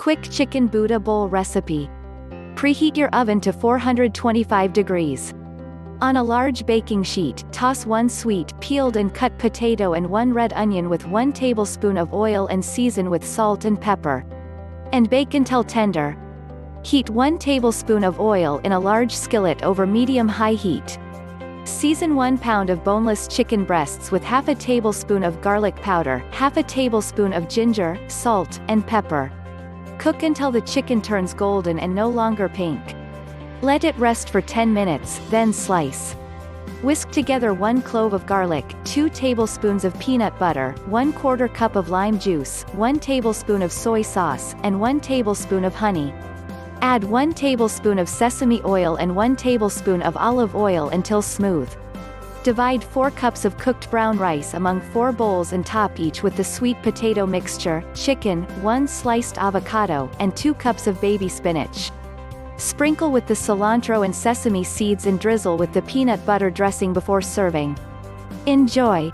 Quick chicken Buddha bowl recipe. Preheat your oven to 425 degrees. On a large baking sheet, toss 1 sweet, peeled and cut potato and 1 red onion with 1 tablespoon of oil and season with salt and pepper. And bake until tender. Heat 1 tablespoon of oil in a large skillet over medium-high heat. Season 1 pound of boneless chicken breasts with half a tablespoon of garlic powder, half a tablespoon of ginger, salt, and pepper. Cook until the chicken turns golden and no longer pink. Let it rest for 10 minutes, then slice. Whisk together 1 clove of garlic, 2 tablespoons of peanut butter, 1/4 cup of lime juice, 1 tablespoon of soy sauce, and 1 tablespoon of honey. Add 1 tablespoon of sesame oil and 1 tablespoon of olive oil until smooth. Divide 4 cups of cooked brown rice among 4 bowls and top each with the sweet potato mixture, chicken, 1 sliced avocado, and 2 cups of baby spinach. Sprinkle with the cilantro and sesame seeds and drizzle with the peanut butter dressing before serving. Enjoy!